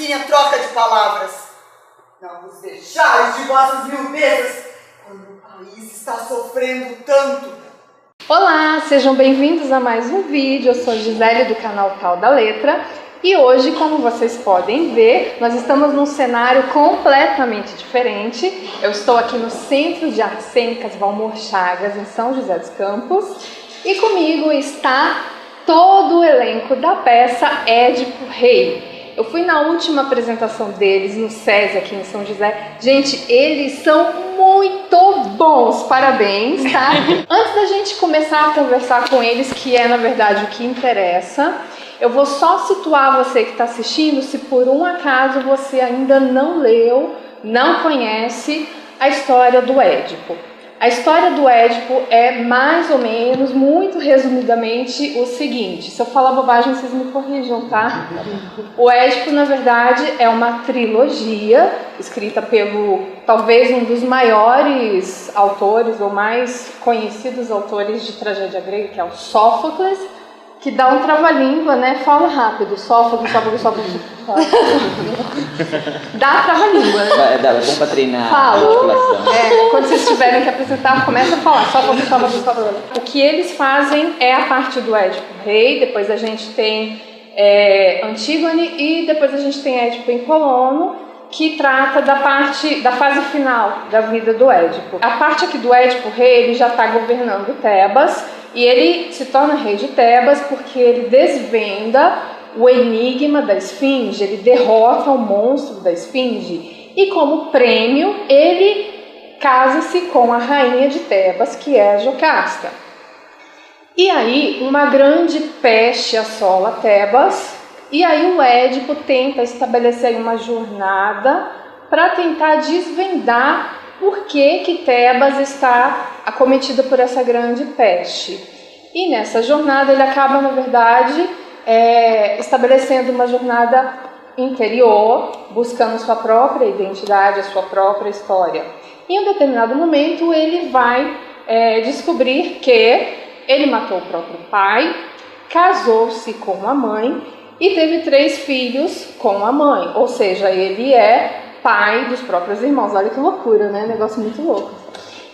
mesquinha troca de palavras. Não vos deixais de vossas miudezas quando o país está sofrendo tanto. Olá, sejam bem-vindos a mais um vídeo. Eu sou Gisele do canal Tal da Letra e hoje, como vocês podem ver, nós estamos num cenário completamente diferente. Eu estou aqui no Centro de Artes Cênicas Valmor Chagas, em São José dos Campos, e comigo está todo o elenco da peça Édipo Rei. Eu fui na última apresentação deles no SESI aqui em São José. Gente, eles são muito bons, parabéns, tá? Antes da gente começar a conversar com eles, que é na verdade o que interessa, eu vou só situar você que está assistindo, se por um acaso você ainda não leu, não conhece a história do Édipo. A história do Édipo é mais ou menos, muito resumidamente, o seguinte. Se eu falar bobagem, vocês me corrijam, tá? O Édipo, na verdade, é uma trilogia escrita pelo, talvez, um dos maiores autores ou mais conhecidos autores de tragédia grega, que é o Sófocles, que dá um trava-língua, né? Fala rápido. Sófocles. Dá trava-língua, né? É bom pra treinar Fala. a articulação. Quando vocês tiverem que apresentar, começa a falar. Sófocles. O que eles fazem é a parte do Édipo Rei, depois a gente tem Antígone e depois a gente tem Édipo em Colono, que trata da fase final da vida do Édipo. A parte aqui do Édipo Rei, ele já está governando Tebas, e ele se torna rei de Tebas porque ele desvenda o enigma da esfinge, ele derrota o monstro da esfinge, e como prêmio ele casa-se com a rainha de Tebas, que é a Jocasta. E aí uma grande peste assola Tebas, e aí o Édipo tenta estabelecer uma jornada para tentar desvendar por que Tebas está acometida por essa grande peste. E nessa jornada ele acaba, na verdade, estabelecendo uma jornada interior, buscando sua própria identidade, a sua própria história. Em um determinado momento ele vai descobrir que ele matou o próprio pai, casou-se com a mãe e teve 3 filhos com a mãe, ou seja, ele é pai dos próprios irmãos. Olha que loucura, né? Negócio muito louco.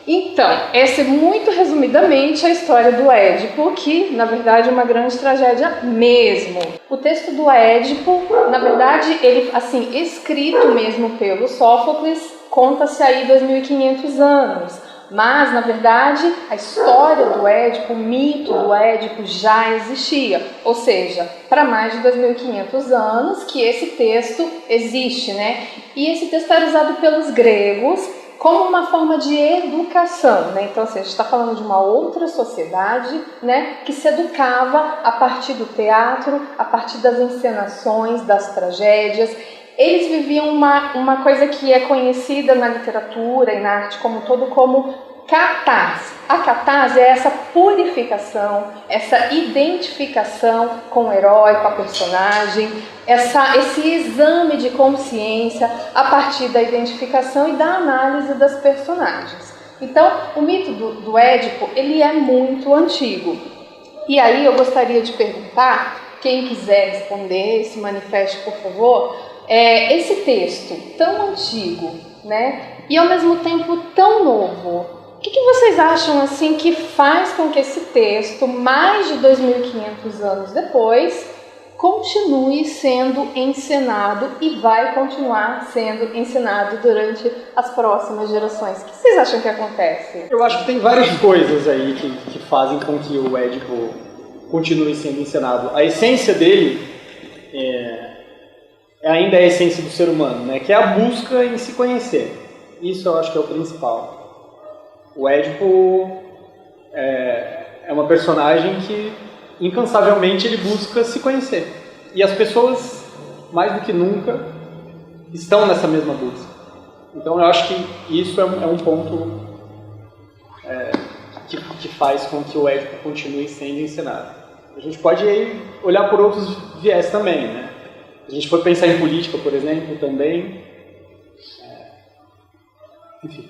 Então, essa é muito resumidamente a história do Édipo, que na verdade é uma grande tragédia mesmo. O texto do Édipo, na verdade, ele, assim, escrito mesmo pelo Sófocles, conta-se aí 2500 anos. Mas, na verdade, a história do Édipo, o mito do Édipo já existia. Ou seja, para mais de 2500 anos que esse texto existe, né? E esse texto era usado pelos gregos como uma forma de educação, né? Então, assim, a gente está falando de uma outra sociedade, né, que se educava a partir do teatro, a partir das encenações, das tragédias. Eles viviam uma coisa que é conhecida na literatura e na arte como um todo como catarse. A catarse é essa purificação, essa identificação com o herói, com a personagem, esse exame de consciência a partir da identificação e da análise das personagens. Então, o mito do Édipo, ele é muito antigo. E aí eu gostaria de perguntar, quem quiser responder, se manifeste por favor, esse texto tão antigo, né, e ao mesmo tempo tão novo, o que vocês acham assim que faz com que esse texto, mais de 2500 anos depois, continue sendo encenado e vai continuar sendo encenado durante as próximas gerações? O que vocês acham que acontece? Eu acho que tem várias coisas aí que fazem com que o Édipo continue sendo encenado. A essência dele ainda é a essência do ser humano, né? Que é a busca em se conhecer. Isso eu acho que é o principal. O Édipo é uma personagem que, incansavelmente, ele busca se conhecer. E as pessoas, mais do que nunca, estão nessa mesma busca. Então eu acho que isso é um ponto que faz com que o Édipo continue sendo encenado. A gente pode aí olhar por outros viés também, né? A gente for pensar em política, por exemplo, também. Enfim.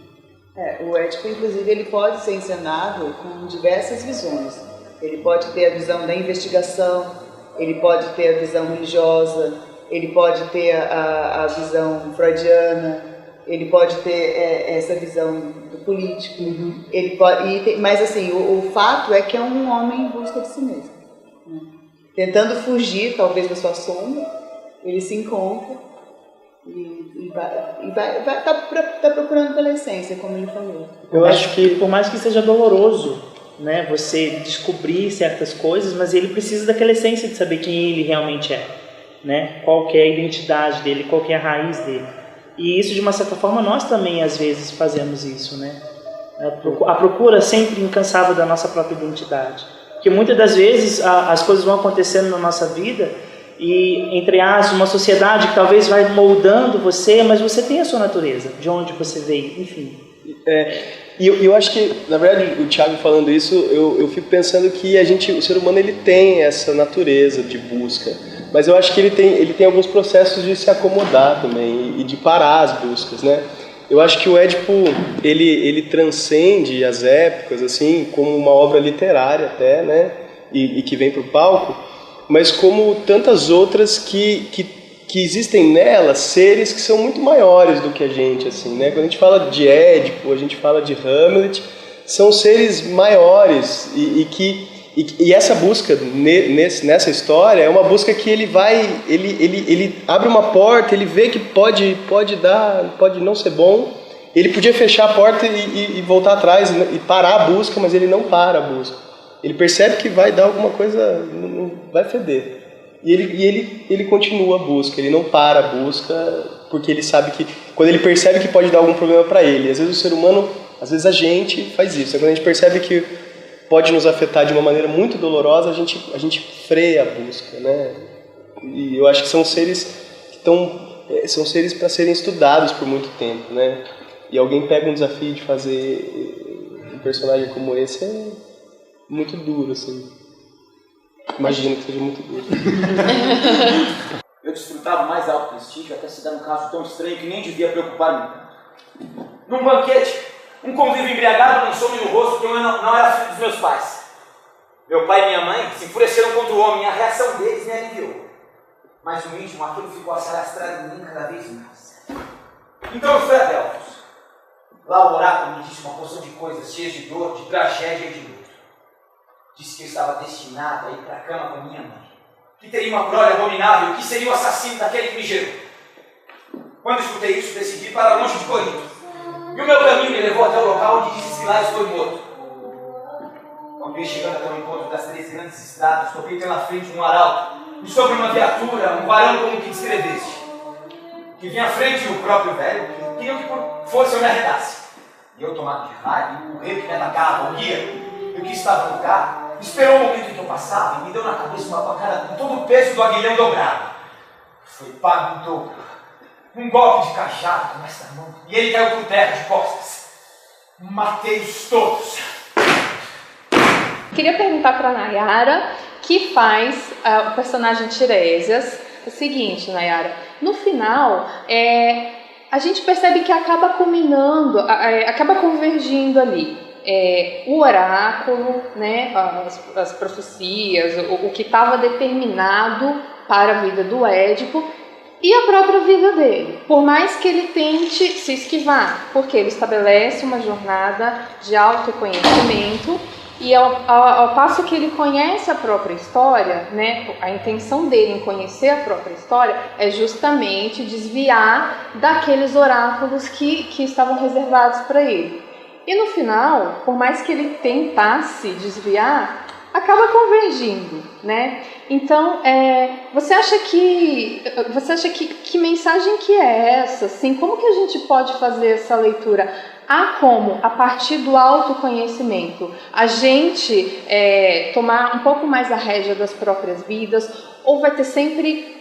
O Édipo, inclusive, ele pode ser encenado com diversas visões. Ele pode ter a visão da investigação, ele pode ter a visão religiosa, ele pode ter a visão freudiana, ele pode ter essa visão do político, ele pode, mas assim, o fato é que é um homem em busca de si mesmo, né? Tentando fugir, talvez, da sua sombra, ele se encontra e vai tá procurando pela essência, como ele falou. Eu acho que, por mais que seja doloroso, né, você descobrir certas coisas, mas ele precisa daquela essência de saber quem ele realmente é, né? Qual que é a identidade dele, qual que é a raiz dele. E isso, de uma certa forma, nós também, às vezes, fazemos isso, né? A procura sempre incansável da nossa própria identidade. Porque muitas das vezes as coisas vão acontecendo na nossa vida e, entre aspas, uma sociedade que talvez vai moldando você, mas você tem a sua natureza, de onde você veio, enfim. E eu acho que, na verdade, o Thiago falando isso, eu fico pensando que o ser humano, ele tem essa natureza de busca, mas eu acho que ele tem alguns processos de se acomodar também e de parar as buscas, né? Eu acho que o Édipo, ele transcende as épocas, assim, como uma obra literária até, né? E que vem para o palco, mas como tantas outras que existem nela seres que são muito maiores do que a gente, assim, né? Quando a gente fala de Édipo, a gente fala de Hamlet, são seres maiores e essa busca nessa história é uma busca que ele abre uma porta, ele vê que pode não ser bom, ele podia fechar a porta e voltar atrás e parar a busca, mas ele não para a busca. Ele percebe que vai dar alguma coisa, não vai feder. E ele continua a busca, ele não para a busca, porque ele sabe que, quando ele percebe que pode dar algum problema para ele, às vezes o ser humano, às vezes a gente faz isso, quando a gente percebe que pode nos afetar de uma maneira muito dolorosa, a gente freia a busca, né? E eu acho que são seres são seres para serem estudados por muito tempo, né? E alguém pega um desafio de fazer um personagem como esse, é muito duro, assim. Imagino que seja muito duro. Eu desfrutava mais da autoprestígio até se dar um caso tão estranho que nem devia preocupar-me tanto. Num banquete, um convívio embriagado lançou-me no rosto que eu não era filho dos meus pais. Meu pai e minha mãe se enfureceram contra o homem e a reação deles me aliviou. Mas no íntimo aquilo ficou a se alastrar em mim cada vez mais. Então eu fui a Delfos. Lá o oráculo me disse uma porção de coisas cheias de dor, de tragédia e de luto. Disse que eu estava destinado a ir para a cama com minha mãe, que teria uma prole abominável, que seria o assassino daquele que me gerou. Quando escutei isso, decidi ir para longe de Corinto. E o meu caminho me levou até o local onde disse que lá estou morto. Quando ia chegando até o encontro das 3 grandes estradas, topei pela frente um arauto, e sobre uma viatura, um varão como que descreveste. Que vinha à frente o próprio velho, que queriam que por força eu me arredasse. E eu, tomado de raiva, o rei que me atacava, o guia, e o que estava no carro, esperou o momento em que eu passava e me deu na cabeça uma pancada com todo o peso do aguilhão dobrado. Foi pago em dobro. Um golpe de cajado com essa mão e ele caiu por terra de costas. Matei-os todos. Queria perguntar para a Nayara, que faz o personagem Tiresias, o seguinte, Nayara. No final, a gente percebe que acaba culminando, acaba convergindo ali. O oráculo, né, as profecias, o que estava determinado para a vida do Édipo e a própria vida dele. Por mais que ele tente se esquivar, porque ele estabelece uma jornada de autoconhecimento e ao passo que ele conhece a própria história, né, a intenção dele em conhecer a própria história é justamente desviar daqueles oráculos que estavam reservados para ele. E no final, por mais que ele tentasse desviar, acaba convergindo, né? Então, você acha que mensagem que é essa? Assim, como que a gente pode fazer essa leitura? Há como, a partir do autoconhecimento, a gente tomar um pouco mais a rédea das próprias vidas, ou vai ter sempre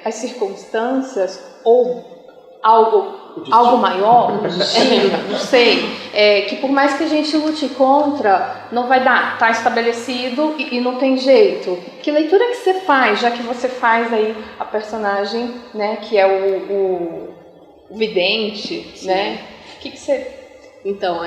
as circunstâncias, ou algo maior, não sei, que por mais que a gente lute contra, não vai dar, está estabelecido e não tem jeito. Que leitura que você faz, já que você faz aí a personagem, né, que é o vidente, sim, né? O que você Então,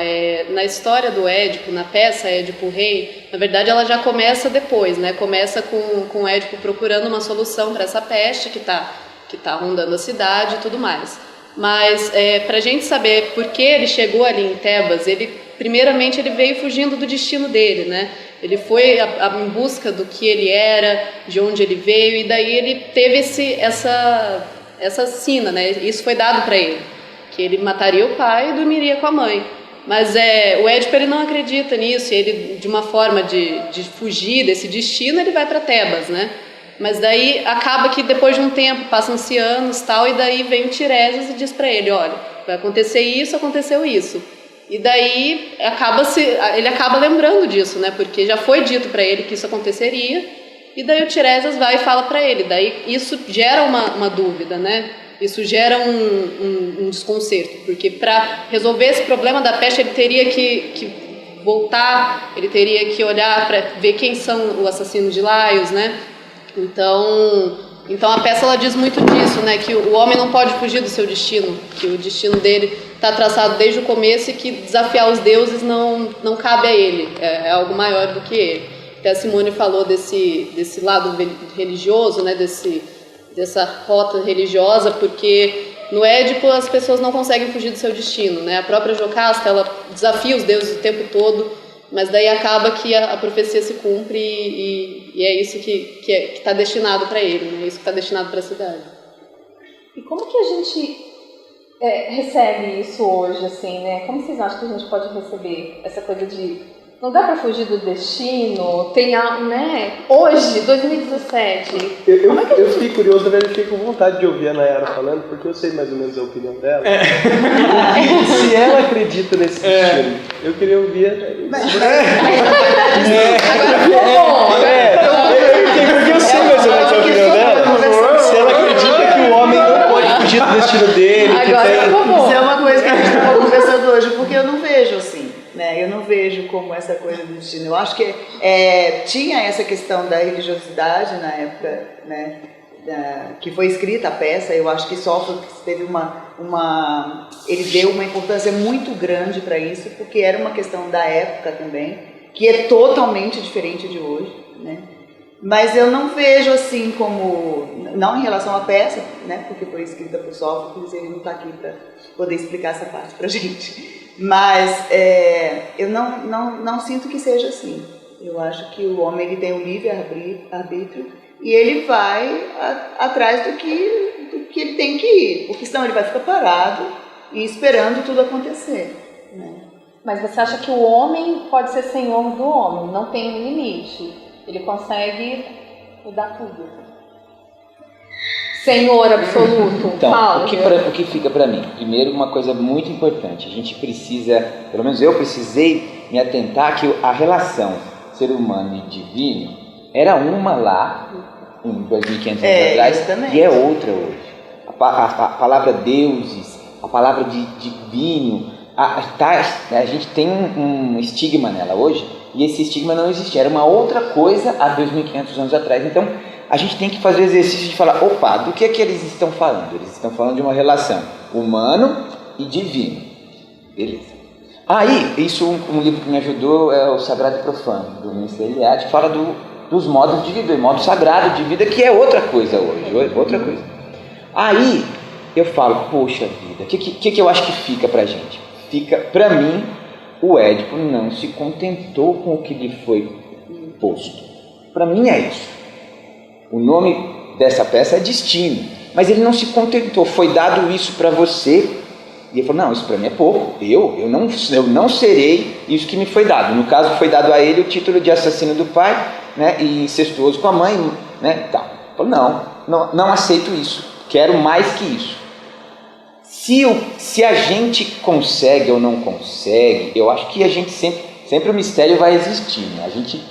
na história do Édipo, na peça Édipo Rei, na verdade ela já começa depois, né? Começa com o Édipo procurando uma solução para essa peste que tá rondando a cidade e tudo mais. Mas para a gente saber por que ele chegou ali em Tebas, primeiramente ele veio fugindo do destino dele, né? Ele foi em busca do que ele era, de onde ele veio, e daí ele teve essa sina, né? Isso foi dado para ele, que ele mataria o pai e dormiria com a mãe. Mas o Édipo ele não acredita nisso, e ele, de uma forma de fugir desse destino, ele vai para Tebas, né? Mas daí acaba que depois de um tempo, passam-se anos tal, e daí vem o Tiresias e diz para ele, olha, vai acontecer isso, aconteceu isso. E daí ele acaba lembrando disso, né? Porque já foi dito para ele que isso aconteceria, e daí o Tiresias vai e fala para ele. Daí isso gera uma dúvida, né? Isso gera um desconcerto, porque para resolver esse problema da peste ele teria que voltar, ele teria que olhar para ver quem são os assassinos de Laios, né? Então a peça ela diz muito disso, né? Que o homem não pode fugir do seu destino, que o destino dele está traçado desde o começo e que desafiar os deuses não cabe a ele, é algo maior do que ele. Até a Simone falou desse lado religioso, né? Dessa rota religiosa, porque no Édipo as pessoas não conseguem fugir do seu destino, né? A própria Jocasta, ela desafia os deuses o tempo todo, mas daí acaba que a profecia se cumpre e é isso que está destinado para ele, né? É isso que está destinado para a cidade. E como que a gente recebe isso hoje, assim, né? Como vocês acham que a gente pode receber essa coisa de não dá para fugir do destino, tem algo, né? Hoje, 2017. Eu fiquei curioso, na verdade, fiquei com vontade de ouvir a Nayara falando, porque eu sei mais ou menos a opinião dela. Se ela acredita nesse destino, eu queria ouvir porque eu sei mais ou menos a opinião dela. Se ela acredita que o homem não pode fugir do destino dele. Isso é uma coisa que a gente estava conversando hoje, porque eu não vejo assim. Né? Eu não vejo como essa coisa do destino. Eu acho que tinha essa questão da religiosidade na época, né? Que foi escrita a peça. Eu acho que Sófocles teve ele deu uma importância muito grande para isso, porque era uma questão da época também, que é totalmente diferente de hoje, né? Mas eu não vejo assim como, não em relação à peça, né? Porque foi escrita por Sófocles e ele não está aqui para poder explicar essa parte para a gente. Mas eu não sinto que seja assim. Eu acho que o homem ele tem um livre-arbítrio e ele vai atrás do que ele tem que ir, porque senão ele vai ficar parado e esperando tudo acontecer, né? Mas você acha que o homem pode ser senhor do homem, não tem limite, ele consegue mudar tudo? Senhor absoluto, então, fala. O que fica para mim? Primeiro, uma coisa muito importante. A gente precisa, pelo menos eu precisei me atentar que a relação ser humano e divino era uma lá, em 2.500 anos atrás, e é outra hoje. A palavra deuses, a palavra de divino, a gente tem um estigma nela hoje, e esse estigma não existia. Era uma outra coisa há 2.500 anos atrás. Então, a gente tem que fazer o exercício de falar, opa, do que eles estão falando? Eles estão falando de uma relação humano e divino. Beleza. Aí, um livro que me ajudou é o Sagrado e Profano, do Ministro Eliade, que fala dos modos de viver, modo sagrado de vida, que é outra coisa hoje, outra coisa. Aí, eu falo, poxa vida, o que eu acho que fica pra gente? Fica, pra mim, o Édipo não se contentou com o que lhe foi posto. Pra mim é isso. O nome dessa peça é Destino, mas ele não se contentou, foi dado isso para você, e ele falou, não, isso para mim é pouco, eu não serei isso que me foi dado. No caso, foi dado a ele o título de assassino do pai, né, e incestuoso com a mãe, né, tal. Ele falou, não aceito isso, quero mais que isso. Se a gente consegue ou não consegue, eu acho que a gente sempre o mistério vai existir, né? A gente,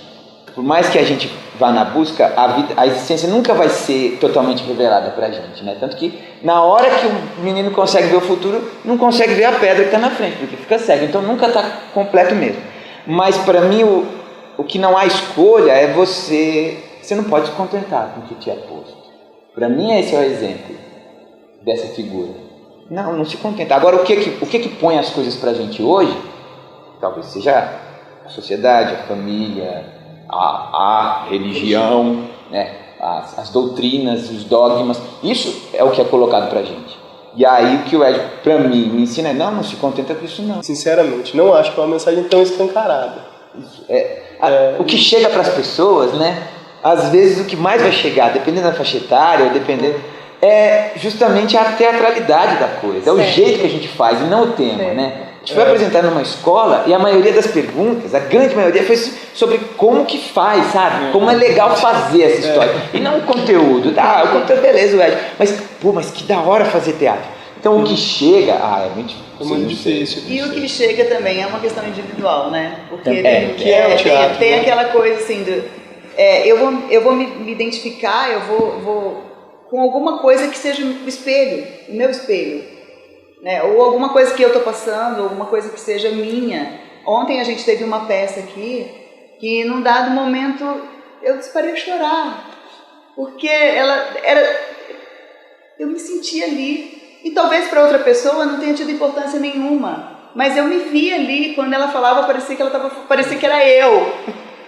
por mais que a gente vá na busca, a existência nunca vai ser totalmente revelada pra gente, né? Tanto que na hora que o menino consegue ver o futuro, não consegue ver a pedra que está na frente, porque fica cego, então nunca está completo mesmo. Mas para mim o que não há escolha é você não pode se contentar com o que te é posto. Para mim esse é o exemplo dessa figura, Não se contenta. Agora, o que põe as coisas pra gente hoje, talvez seja a sociedade, a família, a religião, né? As doutrinas, os dogmas, isso é o que é colocado pra gente. E aí o que o Édipo, pra mim, me ensina é, não se contenta com isso não. Sinceramente, não acho que é uma mensagem tão escancarada. O que chega para as pessoas, né? Às vezes o que mais vai chegar, dependendo da faixa etária, ou dependendo, é justamente a teatralidade da coisa, é o jeito que a gente faz e não o tema, né? A gente foi apresentar numa escola e a maioria das perguntas, a grande maioria, foi sobre como que faz, sabe? Como é legal fazer essa história. E não o conteúdo. O conteúdo, beleza, mas que da hora fazer teatro. Então o que chega, é muito difícil. E o que chega também é uma questão individual, né? Porque o teatro, tem aquela coisa assim, eu vou me identificar, eu vou com alguma coisa que seja o espelho, o meu espelho. Né? Ou alguma coisa que eu estou passando, alguma coisa que seja minha. Ontem a gente teve uma peça aqui que num dado momento eu disparei a chorar, porque eu me sentia ali, e talvez para outra pessoa não tenha tido importância nenhuma, mas eu me vi ali, quando ela falava parecia que era eu.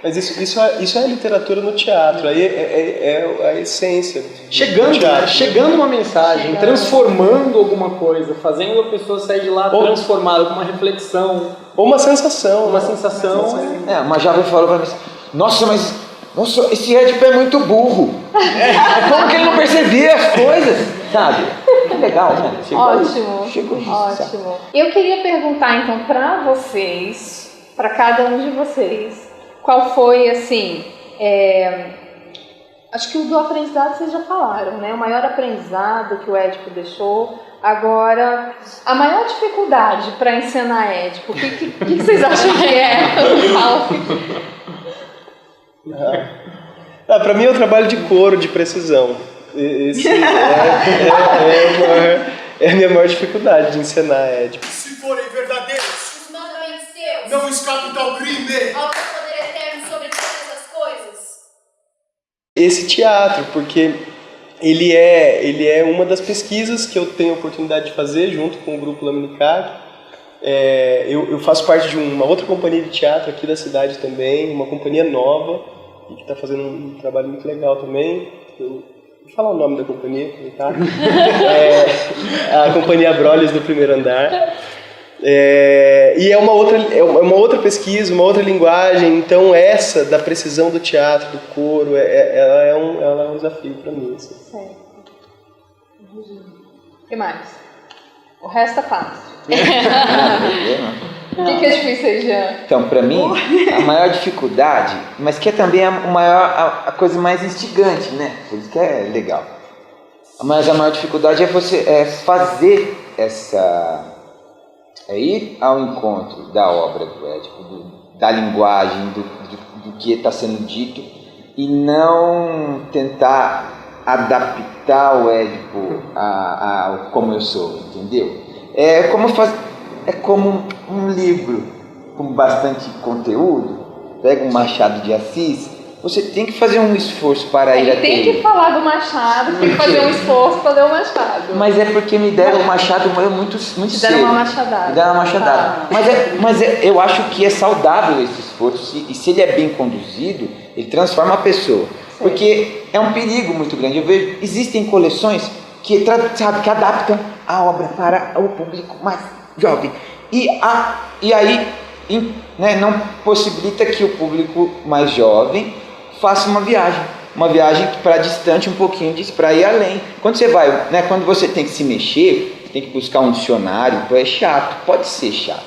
Mas isso é a literatura no teatro, aí é a essência. Chegando uma mensagem, transformando alguma coisa, fazendo a pessoa sair de lá transformada com uma reflexão. Ou uma sensação. Uma jovem falou pra mim, nossa, esse Édipo é muito burro. Como que ele não percebia as coisas, sabe? É legal, né? Ótimo. Eu queria perguntar então pra vocês, pra cada um de vocês, qual foi, assim, acho que o do aprendizado vocês já falaram, né? O maior aprendizado que o Édipo deixou. Agora, a maior dificuldade para ensinar Édipo, o que vocês acham que é? Para mim é um trabalho de coro, de precisão. Esse é a minha maior dificuldade de ensinar Édipo. Se forem verdadeiros, os mandamentos teus, não escapem tal crime. ao teu poder eterno sobre todas as coisas. Esse teatro, porque ele é uma das pesquisas que eu tenho a oportunidade de fazer junto com o grupo Laminicac. Eu faço parte de uma outra companhia de teatro aqui da cidade também, uma companhia nova, e que está fazendo um trabalho muito legal também. Vou falar o nome da companhia, tá? A Companhia Brolhos do Primeiro Andar. E é uma outra pesquisa, uma outra linguagem. Então essa da precisão do teatro, do coro, ela é um desafio para mim. Assim. Certo. O que mais? O resto é fácil. O que é difícil, Jean? Então, para mim, a maior dificuldade, mas que é também a coisa mais instigante, né? Por isso que é legal. Mas a maior dificuldade é você fazer ir ao encontro da obra do Édipo, da linguagem, do que está sendo dito, e não tentar adaptar o Édipo a como eu sou, entendeu? É como um livro com bastante conteúdo, pega um Machado de Assis, você tem que fazer um esforço para ir até ele. Tem que falar do Machado, tem que fazer um esforço para ler o Machado. Mas é porque me deram o Machado muito cedo. Deram uma machadada. Me deram uma machadada. Mas eu acho que é saudável esse esforço, e se ele é bem conduzido, ele transforma a pessoa. Sim. Porque é um perigo muito grande. Eu vejo, existem coleções que adaptam a obra para o público mais jovem. E aí não possibilita que o público mais jovem faça uma viagem para distante um pouquinho disso, para ir além. Quando você vai, quando você tem que se mexer, tem que buscar um dicionário, é chato, pode ser chato,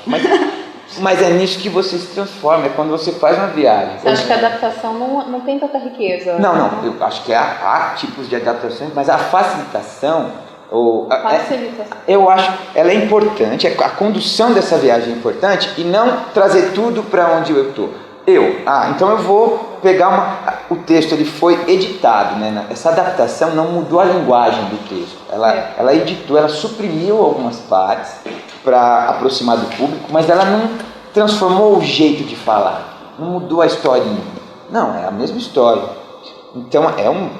mas é nisso que você se transforma, é quando você faz uma viagem. Você acha que a adaptação não tem tanta riqueza? Não, eu acho que há tipos de adaptações, mas a facilitação, eu acho ela é importante, a condução dessa viagem é importante, e não trazer tudo para onde eu estou. Então eu vou pegar o texto, ele foi editado, né? Essa adaptação não mudou a linguagem do texto, ela editou, ela suprimiu algumas partes para aproximar do público, mas ela não transformou o jeito de falar, não mudou a historinha, não, é a mesma história. Então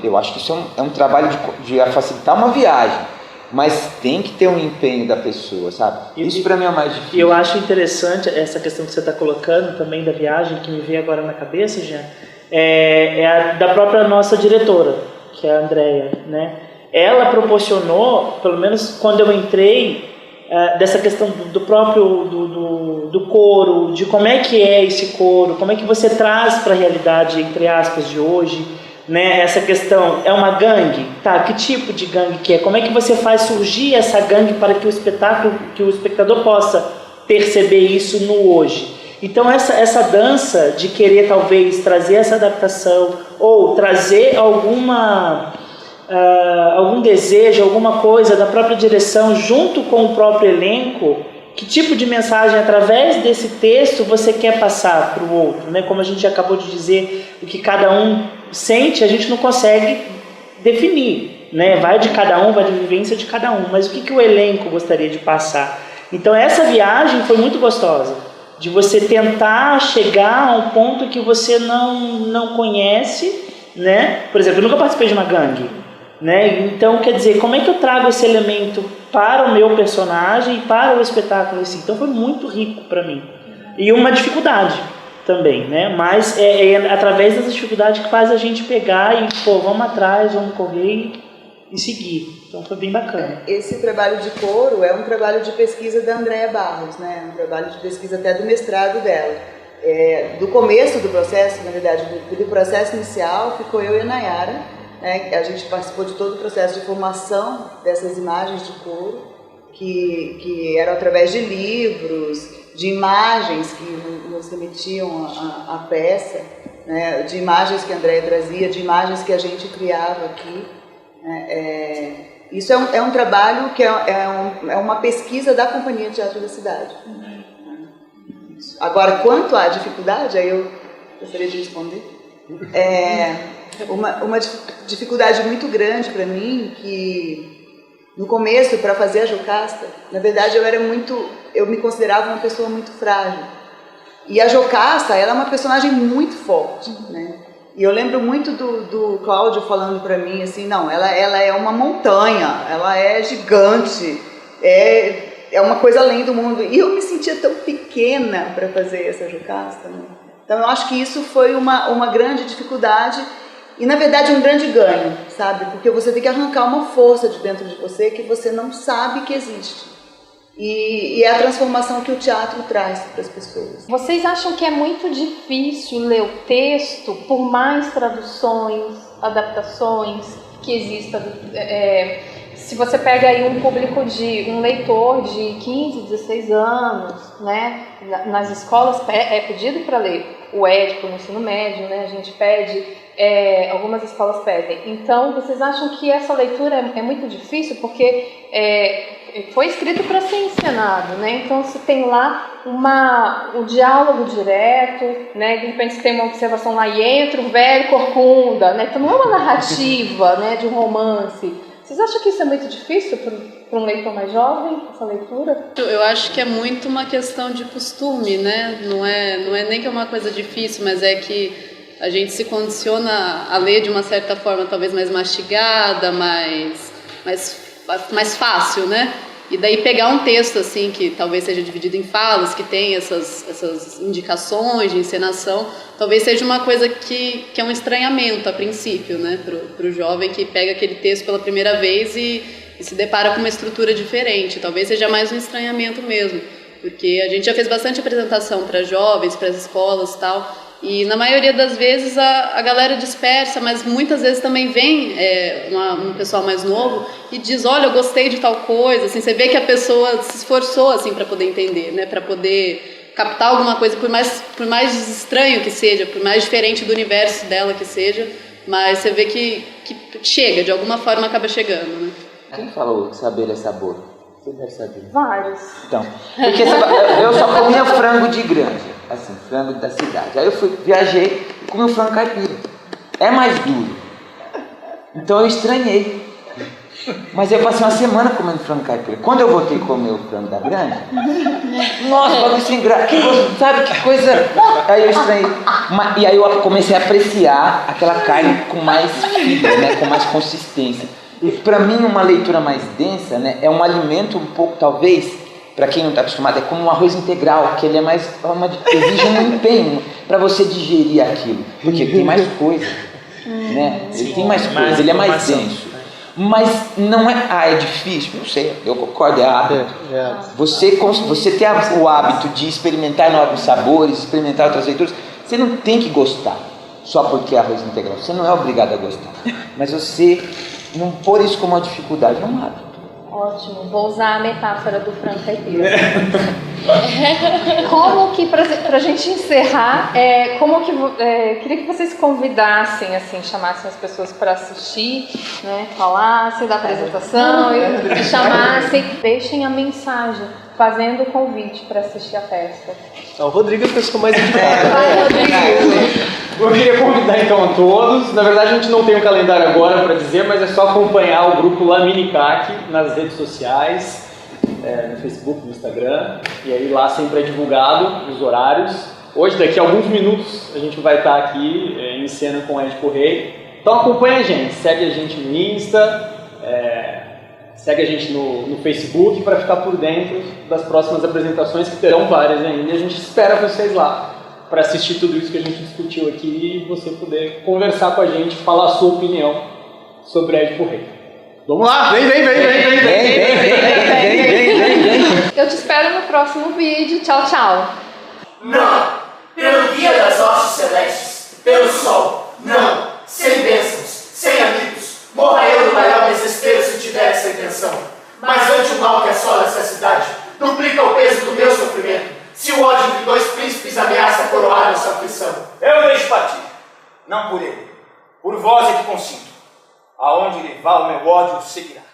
eu acho que isso é um trabalho de facilitar uma viagem, mas tem que ter um empenho da pessoa, sabe? Isso para mim é o mais difícil. E eu acho interessante essa questão que você está colocando também da viagem, que me veio agora na cabeça, Jean, é a da própria nossa diretora, que é a Andrea, né? Ela proporcionou, pelo menos quando eu entrei, dessa questão do próprio do coro, de como é que é esse coro, como é que você traz para a realidade, entre aspas, de hoje, né? Essa questão, é uma gangue? Tá, que tipo de gangue que é? Como é que você faz surgir essa gangue para que o espectador possa perceber isso no hoje? Então essa dança de querer talvez trazer essa adaptação ou trazer algum desejo, alguma coisa da própria direção junto com o próprio elenco, que tipo de mensagem através desse texto você quer passar para o outro, né? Como a gente acabou de dizer, o que cada um sente a gente não consegue definir, né? Vai de cada um, vai de vivência de cada um, mas o que o elenco gostaria de passar? Então essa viagem foi muito gostosa, de você tentar chegar a um ponto que você não conhece, né? Por exemplo, eu nunca participei de uma gangue, né? Então, quer dizer, como é que eu trago esse elemento para o meu personagem e para o espetáculo em si? Então foi muito rico para mim. E uma dificuldade também, né? Mas é através dessa dificuldade que faz a gente pegar e, vamos atrás, vamos correr e seguir. Então foi bem bacana. Esse trabalho de coro é um trabalho de pesquisa da Andrea Barros, né? Um trabalho de pesquisa até do mestrado dela. Do começo do processo, na verdade, do processo inicial, ficou eu e a Nayara. A gente participou de todo o processo de formação dessas imagens de coro, que eram através de livros, de imagens que nos remetiam à peça, né, de imagens que a Andrea trazia, de imagens que a gente criava aqui. Isso é um trabalho que é uma pesquisa da Companhia de Teatro da Cidade. Agora, quanto à dificuldade, aí eu gostaria de responder. Uma dificuldade muito grande para mim, que no começo, para fazer a Jocasta, na verdade eu me considerava uma pessoa muito frágil. E a Jocasta, ela é uma personagem muito forte, né? E eu lembro muito do Cláudio falando para mim assim, não, ela é uma montanha, ela é gigante, é uma coisa além do mundo. E eu me sentia tão pequena para fazer essa Jocasta, né? Então eu acho que isso foi uma grande dificuldade e, na verdade, um grande ganho, sabe? Porque você tem que arrancar uma força de dentro de você que você não sabe que existe. E é a transformação que o teatro traz para as pessoas. Vocês acham que é muito difícil ler o texto, por mais traduções, adaptações que existam? Se você pega aí um leitor de 15, 16 anos, né? Nas escolas é pedido para ler o Édipo no ensino médio, né? A gente pede, algumas escolas pedem. Então, vocês acham que essa leitura é muito difícil? Porque foi escrito para ser encenado, né? Então, se tem lá um diálogo direto, né? De repente, se tem uma observação lá e entra o velho corcunda, né? Então, não é uma narrativa, né? De um romance. Vocês acham que isso é muito difícil para um leitor mais jovem, essa leitura? Eu acho que é muito uma questão de costume, né? Não é nem que é uma coisa difícil, mas é que a gente se condiciona a ler de uma certa forma, talvez mais mastigada, mais fácil, né? E daí pegar um texto assim que talvez seja dividido em falas, que tem essas indicações de encenação, talvez seja uma coisa que é um estranhamento a princípio, né, pro jovem que pega aquele texto pela primeira vez e se depara com uma estrutura diferente. Talvez seja mais um estranhamento mesmo, porque a gente já fez bastante apresentação para jovens, para as escolas e tal, e na maioria das vezes a galera dispersa, mas muitas vezes também vem um pessoal mais novo e diz, olha, eu gostei de tal coisa, assim, você vê que a pessoa se esforçou assim, para poder entender, né, para poder captar alguma coisa, por mais estranho que seja, por mais diferente do universo dela que seja, mas você vê que chega, de alguma forma acaba chegando, né? Quem falou que saber é sabor? Você deve saber. Vários. Então, porque eu só comia frango de granja, assim, frango da cidade. Aí eu viajei e comi um frango caipira. É mais duro. Então eu estranhei. Mas eu passei uma semana comendo frango caipira. Quando eu voltei a comer o frango da granja, nossa, bagulho sem graça. Sabe que coisa? Aí eu estranhei. E aí eu comecei a apreciar aquela carne com mais fibra, né, com mais consistência. Para mim, uma leitura mais densa, né, é um alimento um pouco, talvez, para quem não está acostumado, é como um arroz integral, que ele é mais, exige um empenho para você digerir aquilo, porque tem mais coisa, né? Ele tem mais coisa, ele é mais denso. Mas não é, é difícil, não sei, eu concordo, é hábito. Você ter o hábito de experimentar novos sabores, experimentar outras leituras, você não tem que gostar só porque é arroz integral, você não é obrigado a gostar, mas você não pôr isso como uma dificuldade, é um hábito. Ótimo, vou usar a metáfora do frango caipira. Como que, pra gente encerrar, queria que vocês convidassem, assim, chamassem as pessoas para assistir, né, falassem da apresentação e chamassem, deixem a mensagem, fazendo o convite para assistir a festa. O Rodrigo é a pessoa mais indicada. Eu queria convidar então a todos. Na verdade a gente não tem um calendário agora para dizer, mas é só acompanhar o grupo Laminicac nas redes sociais, no Facebook, no Instagram, e aí lá sempre é divulgado os horários. Hoje, daqui a alguns minutos, a gente vai estar aqui em cena com o Édipo Rei. Então acompanha a gente, segue a gente no Insta, segue a gente no Facebook para ficar por dentro das próximas apresentações, que terão várias ainda, e a gente espera vocês lá para assistir tudo isso que a gente discutiu aqui e você poder conversar com a gente, falar a sua opinião sobre Édipo Rei. Vamos lá, vem! Eu te espero no próximo vídeo. Tchau, tchau. Não! Pelo guia das hostes celestes, pelo sol, não! Sem bênçãos, sem amigos, morra eu no maior desespero se tiver essa intenção. Mas ante o mal que assola essa cidade, duplica o peso do meu sofrimento. Se o ódio entre dois príncipes ameaça coroar nossa aflição. Eu deixo partir, não por ele, por vós é que consinto. Aonde ele vá, o meu ódio seguirá.